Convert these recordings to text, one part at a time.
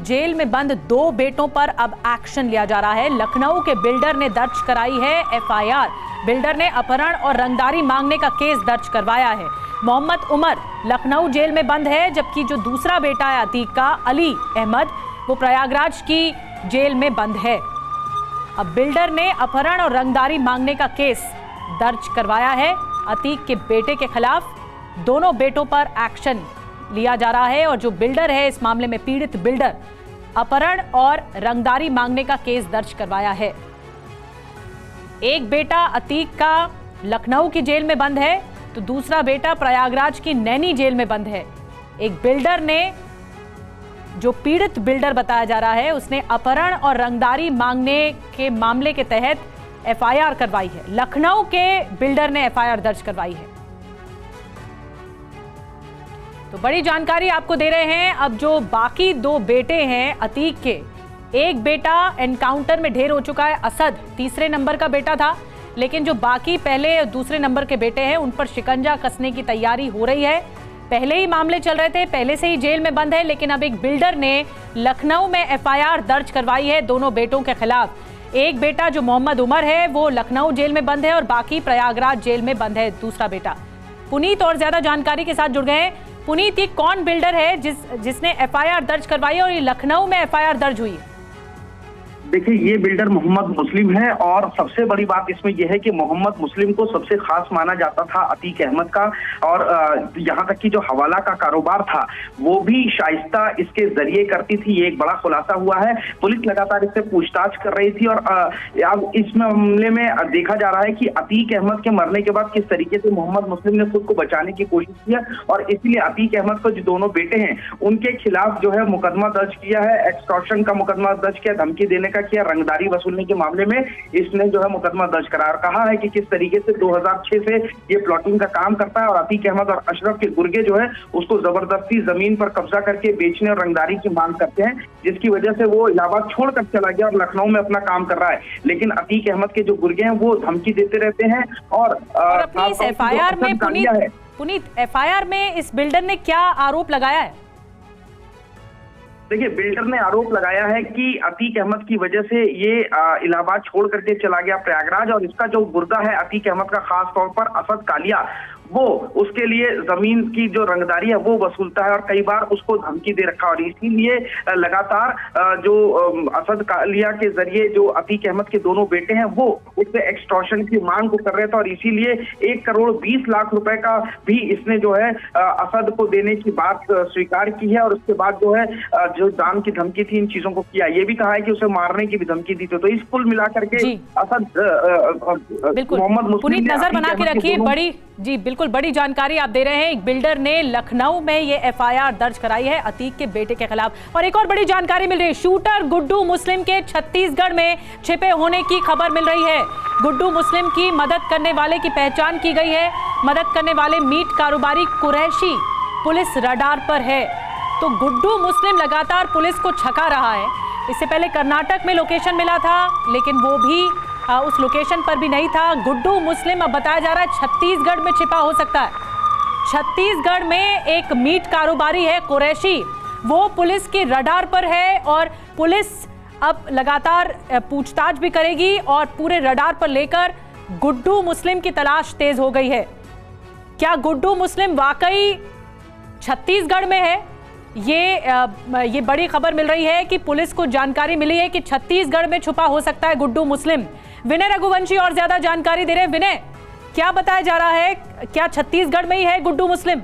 Jail में बंद 2 बेटों पर अब एक्शन लिया जा रहा है। लखनऊ के बिल्डर ने दर्ज कराई है एफआईआर। बिल्डर ने अपहरण और रंगदारी मांगने का केस दर्ज करवाया है। मोहम्मद उमर लखनऊ जेल में बंद है, जबकि जो दूसरा बेटा है अतीक का, अली अहमद, वो प्रयागराज की जेल में बंद है। अब बिल्डर ने अपहरण और रंगदारी मांगने का केस दर्ज करवाया है। अतीक के बेटे के खिलाफ दोनों बेटों पर एक्शन लिया जा रहा है और जो बिल्डर है इस मामले में पीड़ित बिल्डर अपहरण और रंगदारी मांगने का केस दर्ज करवाया है। एक बेटा अतीक का लखनऊ की जेल में बंद है तो दूसरा बेटा प्रयागराज की नैनी जेल में बंद है। एक बिल्डर ने, जो पीड़ित बिल्डर बताया जा रहा है, उसने अपहरण और रंगदारी मांगने के मामले के तहत एफआईआर करवाई है। लखनऊ के बिल्डर ने एफआईआर दर्ज करवाई है। तो बड़ी जानकारी आपको दे रहे हैं। अब जो बाकी 2 बेटे हैं अतीक के, एक बेटा एनकाउंटर में ढेर हो चुका है, असद तीसरे नंबर का बेटा था, लेकिन जो बाकी पहले और दूसरे नंबर के बेटे हैं उन पर शिकंजा कसने की तैयारी हो रही है। पहले ही मामले चल रहे थे, पहले से ही जेल में बंद है, लेकिन अब एक बिल्डर ने लखनऊ में एफआईआर दर्ज करवाई है दोनों बेटों के खिलाफ। एक बेटा जो मोहम्मद उमर है वो लखनऊ जेल में बंद है और बाकी प्रयागराज जेल में बंद है दूसरा बेटा। पुनीत और ज्यादा जानकारी के साथ जुड़ गए हैं। पुनीत, ये कौन बिल्डर है जिसने एफआईआर दर्ज करवाई और ये लखनऊ में एफआईआर दर्ज हुई है? देखिए, ये बिल्डर मोहम्मद मुस्लिम है और सबसे बड़ी बात इसमें यह है कि मोहम्मद मुस्लिम को सबसे खास माना जाता था अतीक अहमद का, और यहाँ तक कि जो हवाला का कारोबार था वो भी शाइस्ता इसके जरिए करती थी। ये एक बड़ा खुलासा हुआ है। पुलिस लगातार इससे पूछताछ कर रही थी और अब इस मामले में देखा जा रहा है कि अतीक अहमद के मरने के बाद किस तरीके से मोहम्मद मुस्लिम ने खुद को बचाने की कोशिश की है, और इसलिए अतीक अहमद को जो दोनों बेटे हैं उनके खिलाफ जो है मुकदमा दर्ज किया है। एक्सटॉर्शन का मुकदमा दर्ज किया, धमकी देने का किया, रंगदारी वसूलने के मामले में इसने जो है मुकदमा दर्ज करा और कहा है कि किस तरीके से 2006 से ये प्लॉटिंग का काम करता है और अतीक अहमद और अशरफ के गुर्गे जो है उसको जबरदस्ती जमीन पर कब्जा करके बेचने और रंगदारी की मांग करते हैं, जिसकी वजह से वो इलाहाबाद छोड़कर चला गया और लखनऊ में अपना काम कर रहा है। लेकिन अतीक अहमद के जो गुर्गे हैं वो धमकी देते रहते हैं। और अपनी इस एफआईआर में पुनीत एफआईआर में इस बिल्डर ने क्या आरोप लगाया है? देखिए, बिल्डर ने आरोप लगाया है कि अतीक अहमद की वजह से ये इलाहाबाद छोड़ करके चला गया प्रयागराज, और इसका जो गुर्गा है अतीक अहमद का, खास तौर पर असद कालिया, वो उसके लिए जमीन की जो रंगदारी है वो वसूलता है और कई बार उसको धमकी दे रखा, और इसीलिए लगातार जो असद कालिया के जरिए जो अतीक अहमद के दोनों बेटे हैं वो उससे एक्सटॉर्शन की मांग को कर रहे थे, और इसीलिए 1 करोड़ 20 लाख रुपए का भी इसने जो है असद को देने की बात स्वीकार की है, और उसके बाद जो है जो दान की धमकी थी, इन चीजों को किया। ये भी कहा है कि उसे मारने की भी धमकी दी थी। तो इस कुल मिलाकर के असद मोहम्मद मुस्लिम, नजर बना के रखिए। बिल्कुल बड़ी जानकारी आप दे रहे हैं। एक बिल्डर ने लखनऊ में ये एफआईआर दर्ज कराई है अतीक के बेटे के खिलाफ। और एक और बड़ी जानकारी मिल रही है, शूटर गुड्डू मुस्लिम के छत्तीसगढ़ में छिपे होने की खबर मिल रही है। गुड्डू मुस्लिम की मदद करने वाले की पहचान की गई है। मदद करने वाले मीट कारोबारी कुरैशी पुलिस रडार पर है। तो गुड्डू मुस्लिम लगातार पुलिस को छका रहा है। इससे पहले कर्नाटक में लोकेशन मिला था, लेकिन वो भी उस लोकेशन पर भी नहीं था। गुड्डू मुस्लिम अब बताया जा रहा है छत्तीसगढ़ में छिपा हो सकता है। छत्तीसगढ़ में एक मीट कारोबारी है कुरैशी, वो पुलिस की रडार पर है और पुलिस अब लगातार पूछताछ भी करेगी और पूरे रडार पर लेकर गुड्डू मुस्लिम की तलाश तेज हो गई है। क्या गुड्डू मुस्लिम वाकई छत्तीसगढ़ में है? ये बड़ी खबर मिल रही है कि पुलिस को जानकारी मिली है कि छत्तीसगढ़ में छुपा हो सकता है गुड्डू मुस्लिम। विनय रघुवंशी और ज्यादा जानकारी दे रहे हैं। विनय, क्या बताया जा रहा है, क्या छत्तीसगढ़ में ही है गुड्डू मुस्लिम?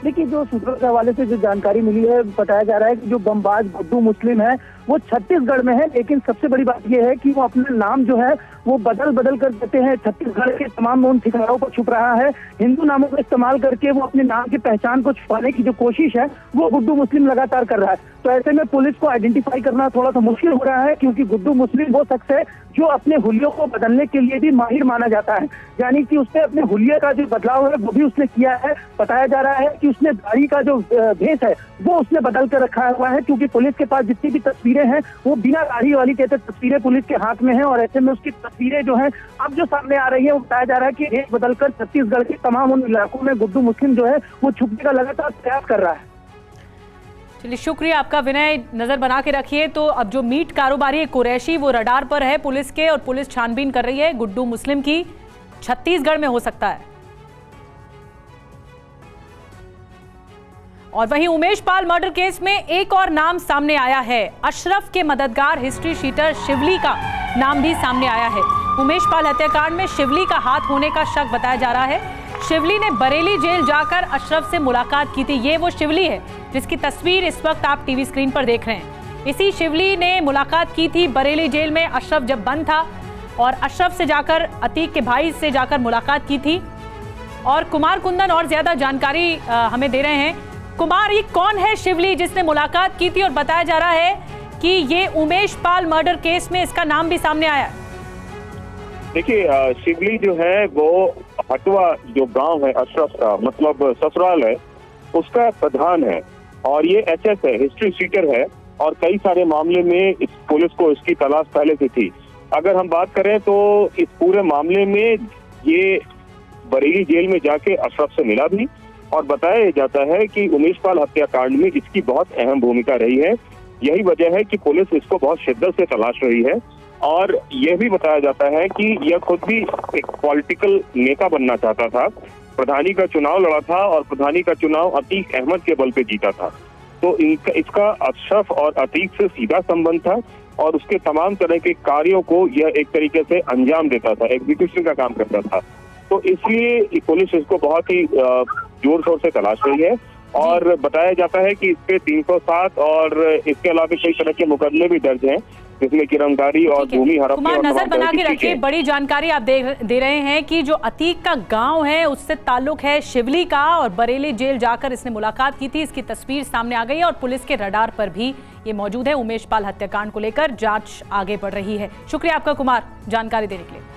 देखिए, जो सूत्रों के हवाले से जो जानकारी मिली है, बताया जा रहा है कि जो बमबाज गुड्डू मुस्लिम है वो छत्तीसगढ़ में है, लेकिन सबसे बड़ी बात यह है कि वो अपना नाम जो है वो बदल कर देते हैं। छत्तीसगढ़ के तमाम उन ठिकानों पर छुप रहा है। हिंदू नामों का इस्तेमाल करके वो अपने नाम की पहचान को छुपाने की जो कोशिश है वो गुड्डू मुस्लिम लगातार कर रहा है। तो ऐसे में पुलिस को आइडेंटिफाई करना थोड़ा सा मुश्किल हो रहा है, क्योंकि गुड्डू मुस्लिम वो शख्स है जो अपने हुलियों को बदलने के लिए भी माहिर माना जाता है। यानी कि उसने अपने हुलिये का जो बदलाव है वो भी उसने किया है। बताया जा रहा है कि उसने दाढ़ी का जो भेष है वो उसने बदल कर रखा हुआ है, क्योंकि पुलिस के पास जितनी भी तस्वीरें हैं वो बिना दाढ़ी वाली कहते तस्वीरें पुलिस के हाथ में है। और ऐसे में उसकी तस्वीरें जो है अब जो सामने आ रही है, वो बताया जा रहा है कि भेष बदलकर छत्तीसगढ़ के तमाम उन इलाकों में गुड्डू मुस्लिम जो है वो छुपने का लगातार प्रयास कर रहा है। चलिए शुक्रिया आपका विनय, नजर बना के रखिए। तो अब जो मीट कारोबारी है कुरैशी, वो रडार पर है पुलिस के और पुलिस छानबीन कर रही है गुड्डू मुस्लिम की। छत्तीसगढ़ में हो सकता है। और वहीं उमेश पाल मर्डर केस में एक और नाम सामने आया है। अशरफ के मददगार हिस्ट्री शीटर शिवली का नाम भी सामने आया है। उमेश पाल हत्याकांड में शिवली का हाथ होने का शक बताया जा रहा है। शिवली ने बरेली जेल जाकर अशरफ से मुलाकात की थी। ये वो शिवली है जिसकी तस्वीर इस वक्त आप टीवी स्क्रीन पर देख रहे हैं। इसी शिवली ने मुलाकात की थी बरेली जेल में, अशरफ जब बंद था, और अशरफ से जाकर अतीक के भाई से जाकर मुलाकात की थी। और कुमार कुंदन और ज्यादा जानकारी हमें दे रहे हैं। कुमार, ये कौन है शिवली जिसने मुलाकात की थी और बताया जा रहा है कि ये उमेश पाल मर्डर केस में इसका नाम भी सामने आया है? देखिए, शिवली जो है वो हटवा जो गांव है अशरफ का, मतलब ससुराल है, उसका प्रधान है और ये एचएस है, हिस्ट्री शीटर है और कई सारे मामले में इस पुलिस को इसकी तलाश पहले से थी। अगर हम बात करें तो इस पूरे मामले में ये बरेली जेल में जाके अशरफ से मिला भी और बताया जाता है कि उमेश पाल हत्याकांड में इसकी बहुत अहम भूमिका रही है। यही वजह है कि पुलिस इसको बहुत शिद्दत से तलाश रही है और यह भी बताया जाता है कि यह खुद भी एक पॉलिटिकल नेता बनना चाहता था। प्रधानी का चुनाव लड़ा था और प्रधानी का चुनाव अतीक अहमद के बल पे जीता था। तो इसका अशरफ और अतीक से सीधा संबंध था और उसके तमाम तरह के कार्यों को यह एक तरीके से अंजाम देता था, एग्जीक्यूशन का काम करता था। तो इसलिए पुलिस इसको बहुत ही जोर शोर से तलाश रही है और बताया जाता है कि इस पे 307 और इसके अलावा कई तरह के मुकदमे भी दर्ज हैं, जिसमें गिरफ्तारी और भूमि हड़प। कुमार, नजर बना के रखिए। बड़ी जानकारी आप दे रहे हैं कि जो अतीक का गांव है उससे ताल्लुक है शिवली का और बरेली जेल जाकर इसने मुलाकात की थी। इसकी तस्वीर सामने आ गई है और पुलिस के रडार पर भी ये मौजूद है। उमेश पाल हत्याकांड को लेकर जांच आगे बढ़ रही है। शुक्रिया आपका कुमार जानकारी देने के लिए।